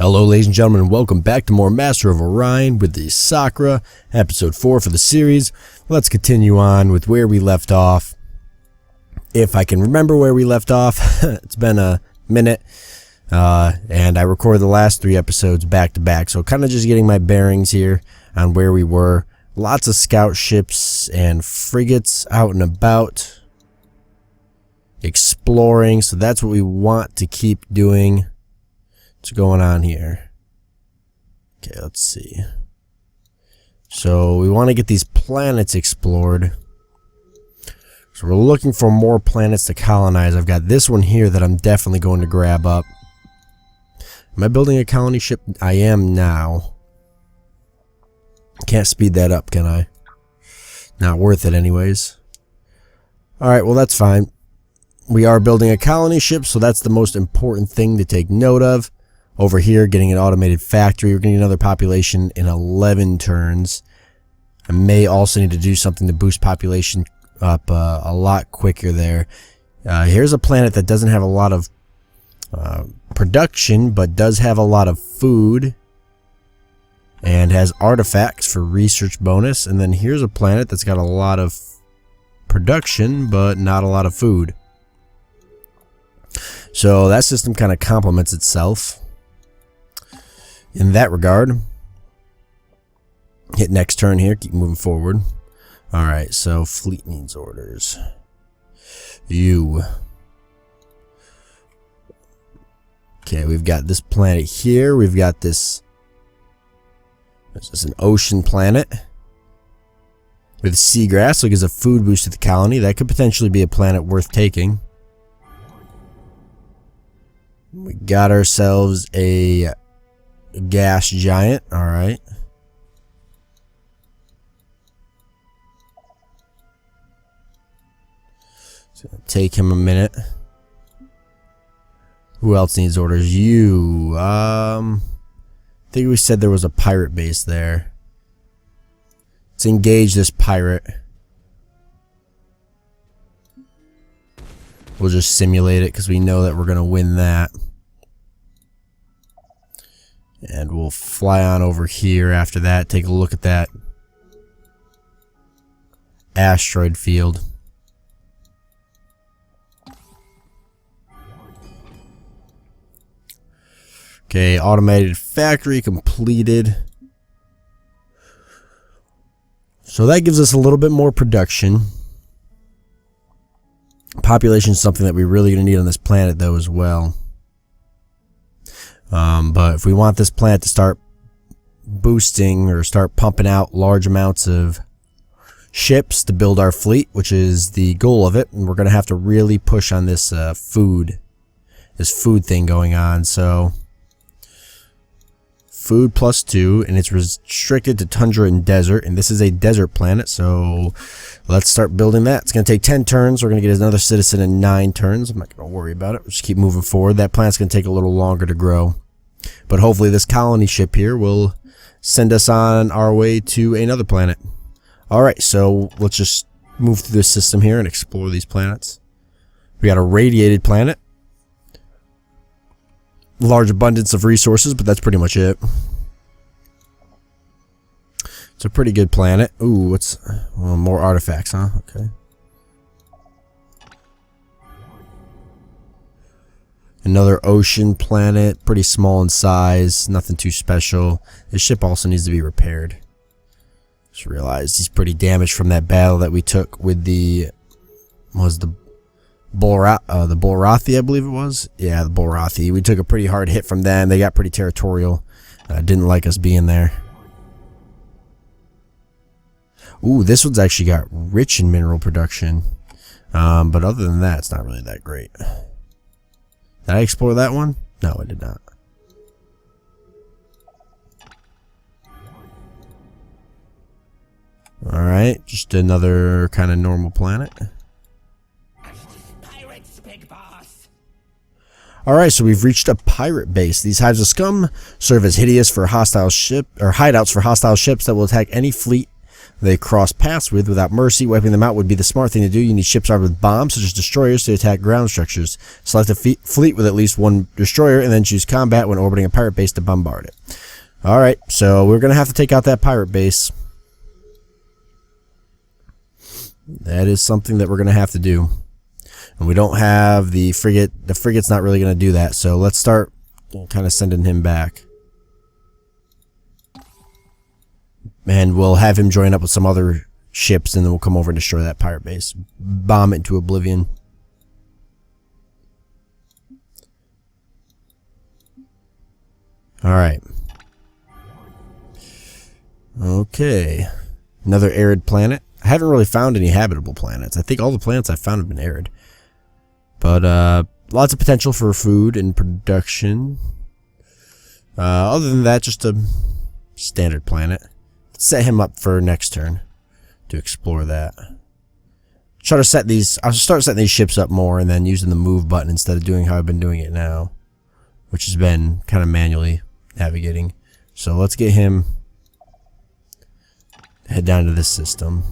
Hello ladies and gentlemen, and welcome back to more Master of Orion with the Sakkra, episode 4 for the series. Let's continue on with where we left off. If I can remember where we left off, it's been a minute, and I recorded the last 3 episodes back to back, so kind of just getting my bearings here on where we were. Lots of scout ships and frigates out and about, exploring, so that's what we want to keep doing. What's going on here? Okay, let's see. So we want to get these planets explored. So we're looking for more planets to colonize. I've got this one here that I'm definitely going to grab up. Am I building a colony ship? I am now. Can't speed that up, can I? Not worth it anyways. Alright, well that's fine. We are building a colony ship, so that's the most important thing to take note of. Over here, getting an automated factory. We're getting another population in 11 turns. I may also need to do something to boost population up a lot quicker there. Here's a planet that doesn't have a lot of production, but does have a lot of food. And has artifacts for research bonus. And then here's a planet that's got a lot of production, but not a lot of food. So that system kind of complements itself in that regard. Hit next turn here, keep moving forward. Alright, so fleet needs orders. Okay, we've got this planet here. We've got this. This is an ocean planet with seagrass, so it gives a food boost to the colony. That could potentially be a planet worth taking. We got ourselves a gas giant. Alright. It's gonna take him a minute. Who else needs orders? I think we said there was a pirate base there. Let's engage this pirate. We'll just simulate it because we know that we're gonna win that. And we'll fly on over here after that, take a look at that asteroid field. Okay, automated factory completed. So that gives us a little bit more production. Population is something that we really gonna need on this planet though as well. But if we want this planet to start boosting or start pumping out large amounts of ships to build our fleet, which is the goal of it, and we're going to have to really push on this food thing going on. So food +2, and it's restricted to tundra and desert, and this is a desert planet, so let's start building that. It's going to take 10 turns. We're going to get another citizen in 9 turns. I'm not going to worry about it. We'll just keep moving forward. That planet's going to take a little longer to grow. But hopefully this colony ship here will send us on our way to another planet. Alright, so let's just move through this system here and explore these planets. We got a radiated planet. Large abundance of resources, but that's pretty much it. It's a pretty good planet. Ooh, what's... well, more artifacts, huh? Okay. Another ocean planet, pretty small in size, nothing too special. This ship also needs to be repaired. Just realized he's pretty damaged from that battle that we took with the... was the Bulrathi, I believe it was? Yeah, the Bulrathi. We took a pretty hard hit from them. They got pretty territorial. Didn't like us being there. Ooh, this one's actually got rich in mineral production. But other than that, it's not really that great. Did I explore that one? No, I did not. Alright, just another kind of normal planet. Alright, so we've reached a pirate base. These hives of scum serve as hideous for hostile ship or hideouts for hostile ships that will attack any fleet they cross paths with without mercy. Wiping them out would be the smart thing to do. You need ships armed with bombs, such as destroyers, to attack ground structures. Select a fleet with at least one destroyer, and then choose combat when orbiting a pirate base to bombard it. Alright, so we're going to have to take out that pirate base. That is something that we're going to have to do. And we don't have the frigate. The frigate's not really going to do that, so let's start kind of sending him back. And we'll have him join up with some other ships, and then we'll come over and destroy that pirate base. Bomb it into oblivion. Alright. Okay. Another arid planet. I haven't really found any habitable planets. I think all the planets I've found have been arid. But, lots of potential for food and production. Other than that, just a standard planet. Set him up for next turn to explore that. Try to set these. I'll start setting these ships up more and then using the move button instead of doing how I've been doing it now, which has been kind of manually navigating. So let's get him. Head down to this system.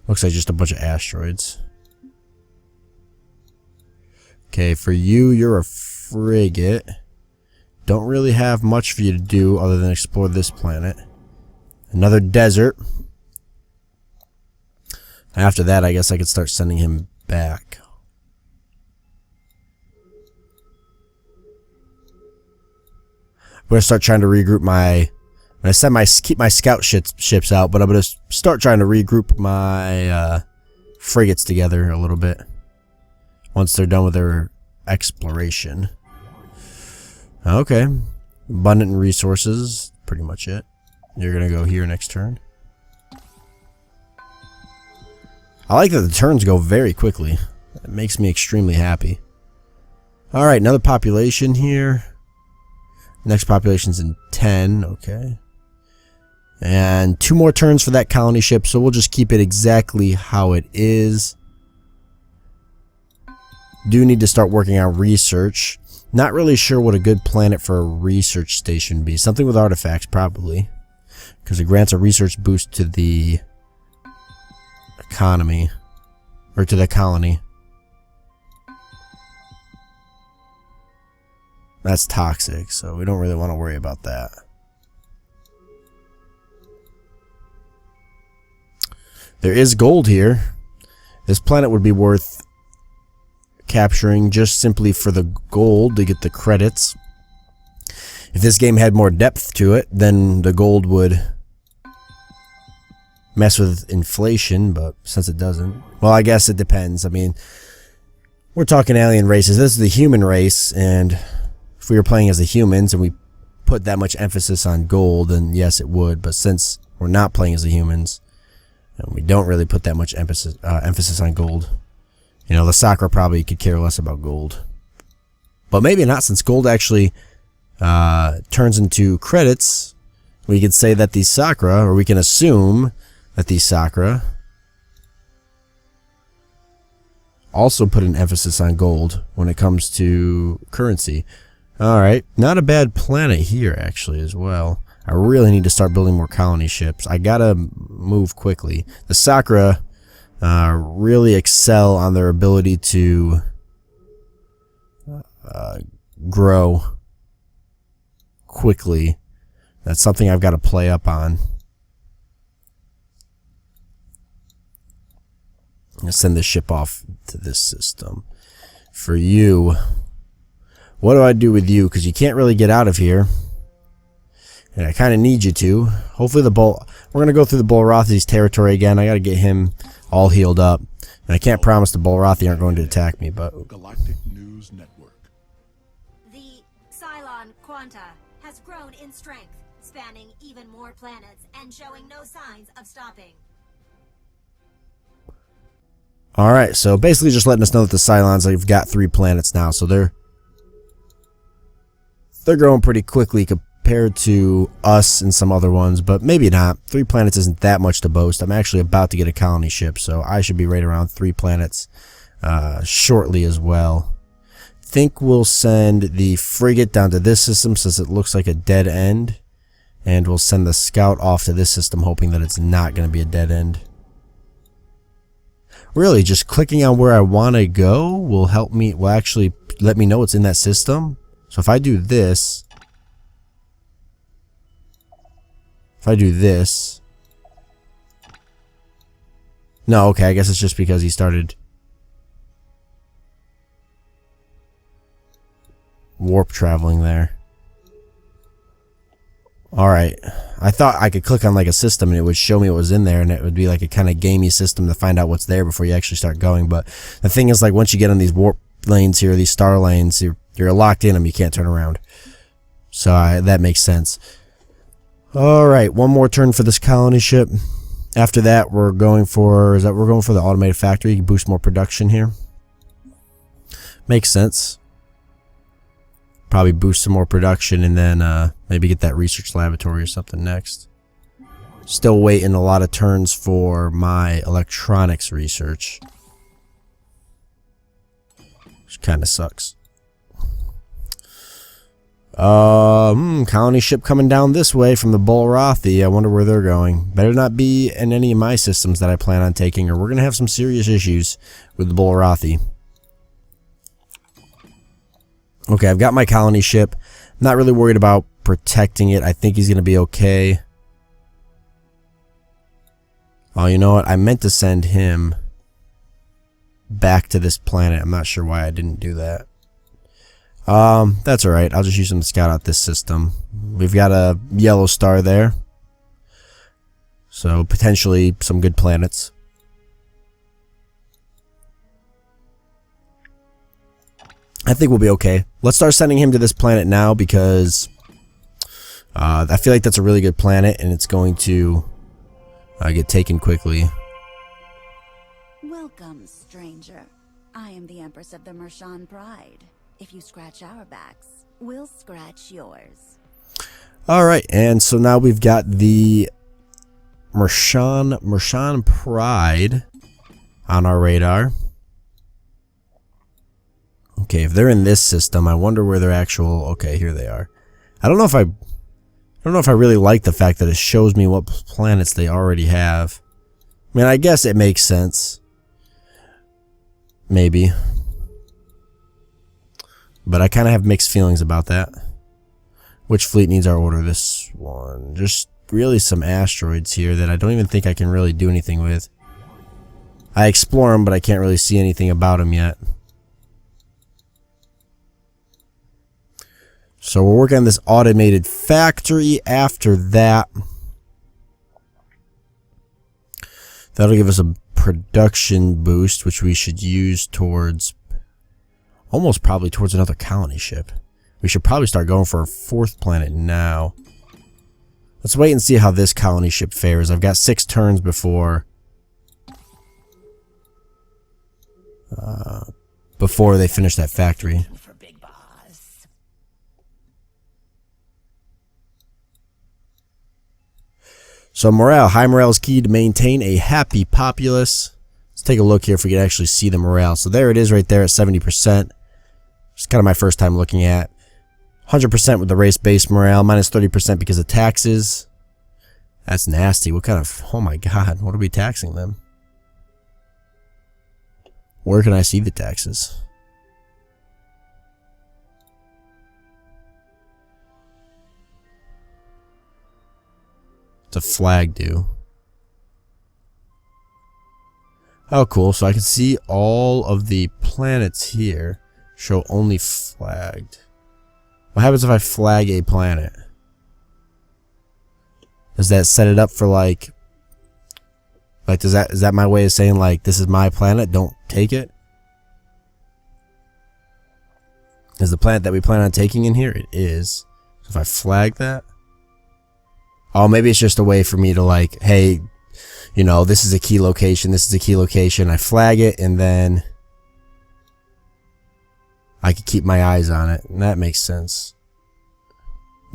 Looks like just a bunch of asteroids. Okay, for you, you're a frigate. Don't really have much for you to do other than explore this planet. Another desert. After that, I guess I could start sending him back. I'm going to start trying to regroup my... I said keep my scout ships out, but I'm going to start trying to regroup my frigates together a little bit. Once they're done with their exploration. Okay. Abundant resources. Pretty much it. You're going to go here next turn. I like that the turns go very quickly. It makes me extremely happy. Alright, another population here. Next population's in 10. Okay. And 2 more turns for that colony ship, so we'll just keep it exactly how it is. Do need to start working on research. Not really sure what a good planet for a research station would be. Something with artifacts, probably. Because it grants a research boost to the economy. Or to the colony. That's toxic, so we don't really want to worry about that. There is gold here. This planet would be worth capturing just simply for the gold to get the credits. If this game had more depth to it, then the gold would mess with inflation, but since it doesn't, well, I guess it depends. I mean, we're talking alien races. This is the human race, and if we were playing as the humans and we put that much emphasis on gold, then yes, it would. But since we're not playing as the humans, and we don't really put that much emphasis on gold, you know, the Sakkra probably could care less about gold. But maybe not, since gold actually turns into credits. We could say that these Sakkra, or we can assume that these Sakkra also put an emphasis on gold when it comes to currency. Alright, not a bad planet here actually as well. I really need to start building more colony ships. I gotta move quickly. The Sakkra really excel on their ability to grow quickly. That's something I've got to play up on. I'm gonna send this ship off to this system. For you, what do I do with you? Because you can't really get out of here. And I kind of need you to. Hopefully we're going to go through the Bolrothi's territory again. I got to get him all healed up. And I can't promise the Bolrothi aren't going to attack me, but... Galactic News Network. The Cylon Quanta has grown in strength, spanning even more planets and showing no signs of stopping. Alright, so basically just letting us know that the Cylons have got 3 planets now, so they're growing pretty quickly compared to us and some other ones, but maybe not. 3 planets isn't that much to boast. I'm actually about to get a colony ship, so I should be right around 3 planets shortly as well. Think we'll send the frigate down to this system since it looks like a dead end, And we'll send the scout off to this system, hoping that it's not going to be a dead end. Really, just clicking on where I want to go will help me, will actually let me know what's in that system. So if I do this, no, okay, I guess it's just because he started warp traveling there. Alright, I thought I could click on like a system and it would show me what was in there, and it would be like a kind of gamey system to find out what's there before you actually start going. But the thing is, like, once you get on these warp lanes here, these star lanes, you're locked in them, you can't turn around. So that makes sense. Alright, one more turn for this colony ship. After that, we're going for the automated factory. You can boost more production here. Makes sense. Probably boost some more production and then maybe get that research laboratory or something next. Still waiting a lot of turns for my electronics research, which kind of sucks. Colony ship coming down this way from the Bulrathi. I wonder where they're going. Better not be in any of my systems that I plan on taking, or we're gonna have some serious issues with the Bulrathi. Okay, I've got my colony ship. Not really worried about protecting it. I think he's gonna be okay. Oh, you know what? I meant to send him back to this planet. I'm not sure why I didn't do that. That's alright. I'll just use him to scout out this system. We've got a yellow star there, so potentially some good planets. I think we'll be okay. Let's start sending him to this planet now, because I feel like that's a really good planet and it's going to get taken quickly. Welcome, stranger. I am the Empress of the Mershan Pride. If you scratch our backs, we'll scratch yours. Alright, and so now we've got the Mershan Pride on our radar. Okay, if they're in this system, I wonder where their actual... Okay, here they are. I don't know if I really like the fact that it shows me what planets they already have. I mean, I guess it makes sense. Maybe. But I kind of have mixed feelings about that. Which fleet needs our order? This one. Just really some asteroids here that I don't even think I can really do anything with. I explore them, but I can't really see anything about them yet. So we're working on this automated factory. After that, that'll give us a production boost, which we should use towards, almost probably towards another colony ship. We should probably start going for a fourth planet now. Let's wait and see how this colony ship fares. I've got 6 turns before they finish that factory. So morale. High morale is key to maintain a happy populace. Let's take a look here if we can actually see the morale. So there it is right there at 70%. It's kind of my first time looking at. 100% with the race-based morale. Minus 30% because of taxes. That's nasty. What kind of... Oh my god. What are we taxing them? Where can I see the taxes? What's a flag do? Oh, cool. So I can see all of the planets here show only flagged. What happens if I flag a planet? Does that set it up for like is that my way of saying like this is my planet, don't take it? Is the planet that we plan on taking in here? It is. So if I flag that, oh, maybe it's just a way for me to like, hey, you know, this is a key location, this is a key location. I flag it and then I can keep my eyes on it. And that makes sense.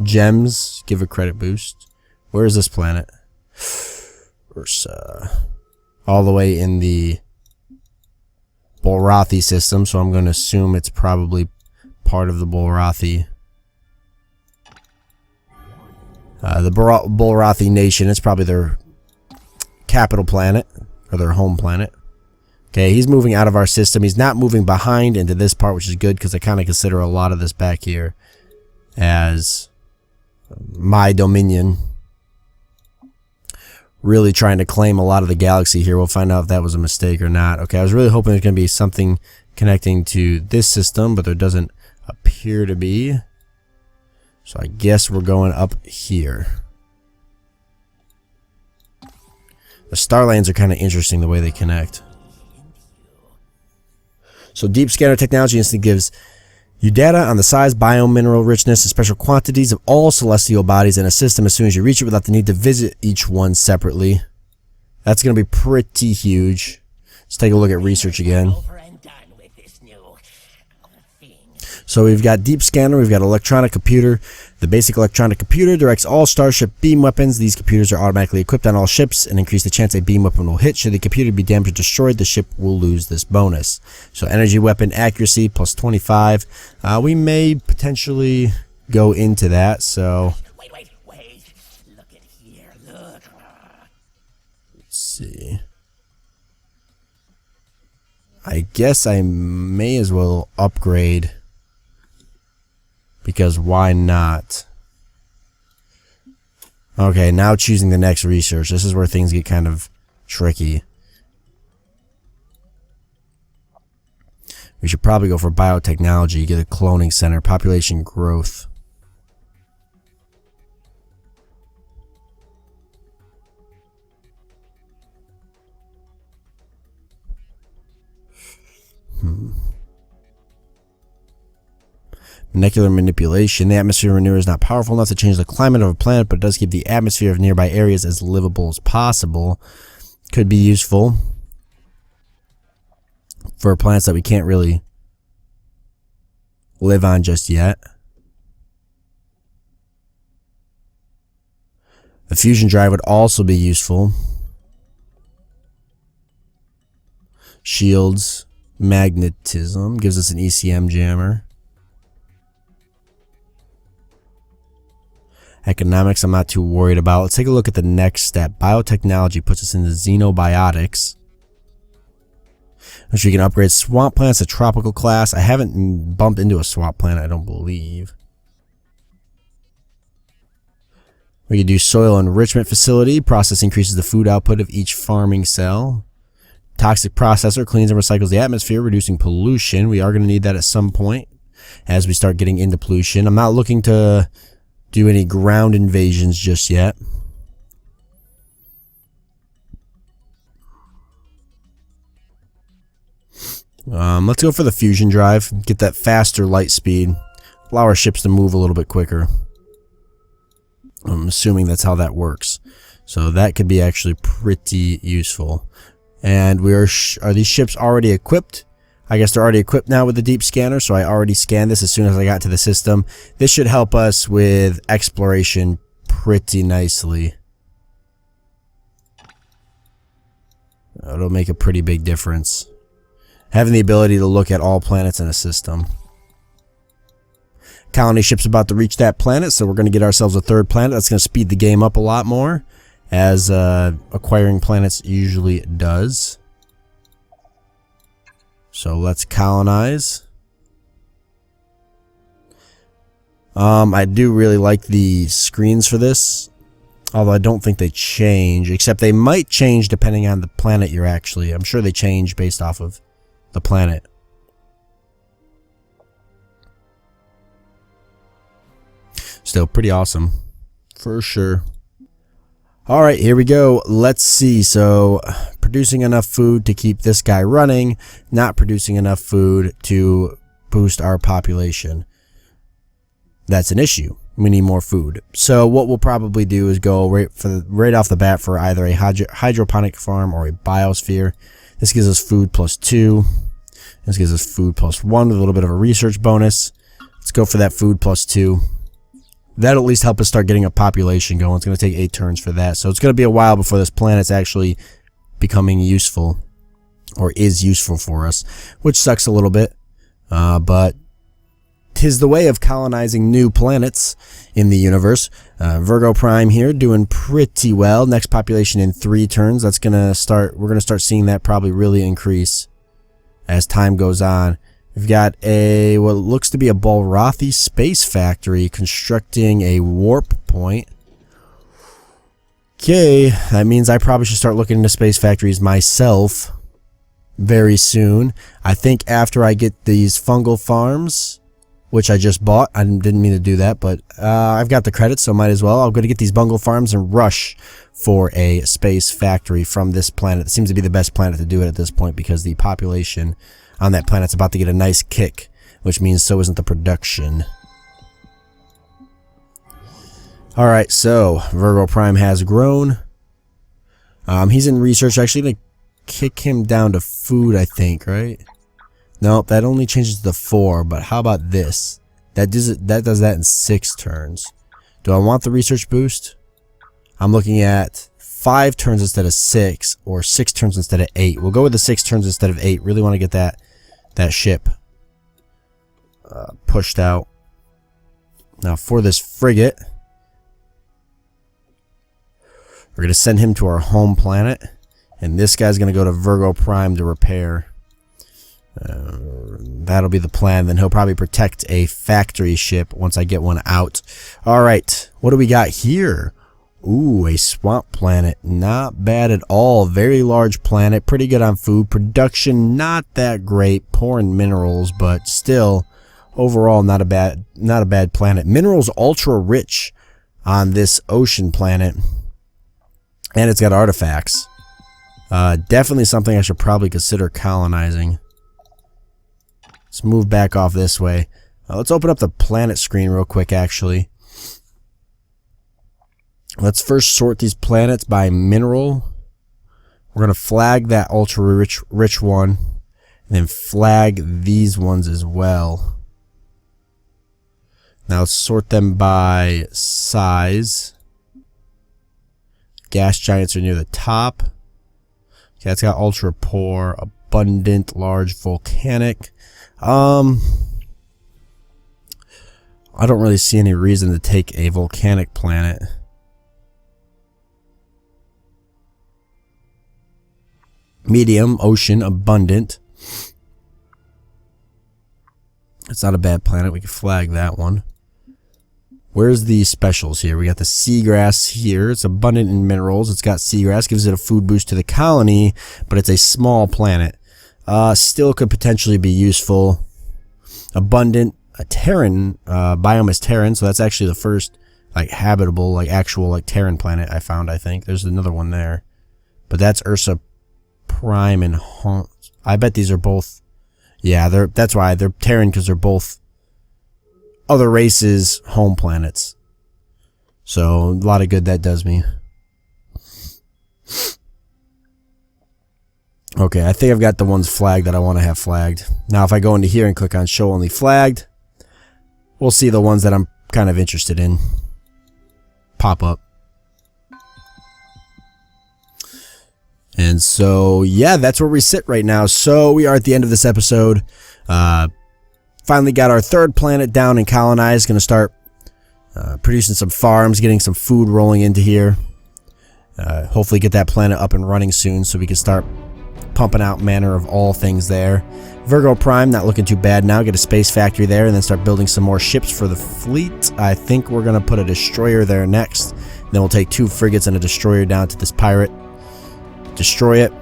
Gems, give a credit boost. Where is this planet? Ursa. All the way in the Bulrathi system, so I'm going to assume it's probably part of the Bulrathi. The Bulrathi Nation, it's probably their capital planet, or their home planet. Okay, he's moving out of our system. He's not moving behind into this part, which is good, because I kind of consider a lot of this back here as my dominion. Really trying to claim a lot of the galaxy here. We'll find out if that was a mistake or not. Okay, I was really hoping there's going to be something connecting to this system, but there doesn't appear to be. So I guess we're going up here. The star lanes are kind of interesting the way they connect. So deep scanner technology instantly gives you data on the size, biome, mineral richness, and special quantities of all celestial bodies in a system as soon as you reach it without the need to visit each one separately. That's going to be pretty huge. Let's take a look at research again. So we've got deep scanner, we've got electronic computer. The basic electronic computer directs all starship beam weapons. These computers are automatically equipped on all ships and increase the chance a beam weapon will hit. Should the computer be damaged or destroyed, the ship will lose this bonus. So energy weapon accuracy plus 25. We may potentially go into that. So Wait. Look at here. Look. let's see. I guess I may as well upgrade. Because why not? Okay, now choosing the next research. This is where things get kind of tricky. We should probably go for biotechnology, get a cloning center, population growth. Molecular manipulation. The atmosphere renewer is not powerful enough to change the climate of a planet, but it does keep the atmosphere of nearby areas as livable as possible. Could be useful for planets that we can't really live on just yet. The fusion drive would also be useful. Shields, magnetism, gives us an ECM jammer. Economics, I'm not too worried about. Let's take a look at the next step. Biotechnology puts us into xenobiotics, which we can upgrade swamp plants to tropical class. I haven't bumped into a swamp plant, I don't believe. We can do soil enrichment facility. Process increases the food output of each farming cell. Toxic processor cleans and recycles the atmosphere, reducing pollution. We are going to need that at some point as we start getting into pollution. I'm not looking to do any ground invasions just yet. Let's go for the fusion drive. Get that faster light speed. Allow our ships to move a little bit quicker. I'm assuming that's how that works. So that could be actually pretty useful. And are these ships already equipped? I guess they're already equipped now with the deep scanner, so I already scanned this as soon as I got to the system. This should help us with exploration pretty nicely. It'll make a pretty big difference. Having the ability to look at all planets in a system. Colony ship's about to reach that planet, so we're going to get ourselves a third planet. That's going to speed the game up a lot more, as acquiring planets usually does. So let's colonize. I do really like the screens for this, although I don't think they change, except they might change depending on the planet you're actually. I'm sure they change based off of the planet. Still pretty awesome, for sure. Alright, here we go. Let's see. So, producing enough food to keep this guy running, not producing enough food to boost our population. That's an issue. We need more food. So what we'll probably do is go right off the bat for either a hydroponic farm or a biosphere. This gives us food plus 2. This gives us food plus 1 with a little bit of a research bonus. Let's go for that food plus 2. That'll at least help us start getting a population going. It's going to take 8 turns for that. So it's going to be a while before this planet's actually becoming useful, or is useful for us, which sucks a little bit. But 'tis the way of colonizing new planets in the universe. Virgo Prime here doing pretty well. Next population in 3 turns. That's gonna start. We're gonna start seeing that probably really increase as time goes on. We've got a what looks to be a Balrathi space factory constructing a warp point. Okay, that means I probably should start looking into space factories myself very soon. I think after I get these fungal farms, which I just bought. I didn't mean to do that, but I've got the credits, so might as well. I'm going to get these fungal farms and rush for a space factory from this planet. It seems to be the best planet to do it at this point because the population on that planet's about to get a nice kick, which means so isn't the production. Alright, so Virgo Prime has grown. He's in research. Actually going to kick him down to food, I think, right? Nope, that only changes to 4, but how about this? That does that in 6 turns. Do I want the research boost? I'm looking at 5 turns instead of 6, or 6 turns instead of 8. We'll go with the 6 turns instead of 8. Really want to get that ship pushed out. Now for this frigate, we're going to send him to our home planet, and this guy's going to go to Virgo Prime to repair. That'll be the plan. Then he'll probably protect a factory ship once I get one out. Alright, what do we got here? Ooh, a swamp planet. Not bad at all. Very large planet. Pretty good on food. Production not that great. Poor in minerals, but still, overall not a bad planet. Minerals ultra rich on this ocean planet. And it's got artifacts. Definitely something I should probably consider colonizing. Let's move back off this way. Let's open up the planet screen real quick, actually. Let's first sort these planets by mineral. We're going to flag that ultra rich one. And then flag these ones as well. Now let's sort them by size. Gas giants are near the top. Okay, that's got ultra poor, abundant, large, volcanic. I don't really see any reason to take a volcanic planet. Medium, ocean, abundant. It's not a bad planet. We can flag that one. Where's the specials here? We got the seagrass here. It's abundant in minerals. It's got seagrass. Gives it a food boost to the colony, but it's a small planet. Still could potentially be useful. Abundant. A Terran. Biome is Terran, so that's actually the first like habitable, like actual like Terran planet I found, I think. There's another one there. But that's Ursa Prime and I bet these are both. Yeah, that's why they're Terran, because they're both other races' home planets. So a lot of good that does me. Okay, I think I've got the ones flagged that I want to have flagged. Now if I go into here and click on show only flagged, we'll see the ones that I'm kind of interested in pop up. And so, yeah, that's where we sit right now. So we are at the end of this episode. Finally got our 3rd planet down and colonized. Going to start producing some farms, getting some food rolling into here. Hopefully get that planet up and running soon so we can start pumping out manner of all things there. Virgo Prime, not looking too bad now. Get a space factory there and then start building some more ships for the fleet. I think we're going to put a destroyer there next. Then we'll take 2 frigates and a destroyer down to this pirate. Destroy it.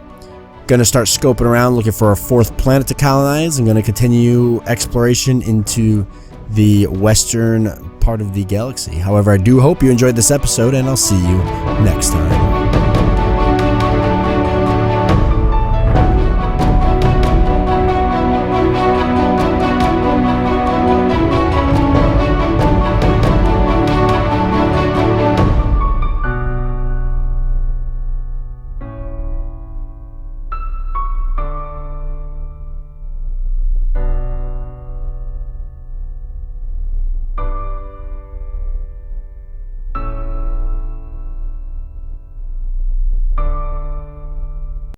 Gonna start scoping around looking for a 4th planet to colonize. I'm gonna continue exploration into the western part of the galaxy. However, I do hope you enjoyed this episode, and I'll see you next time.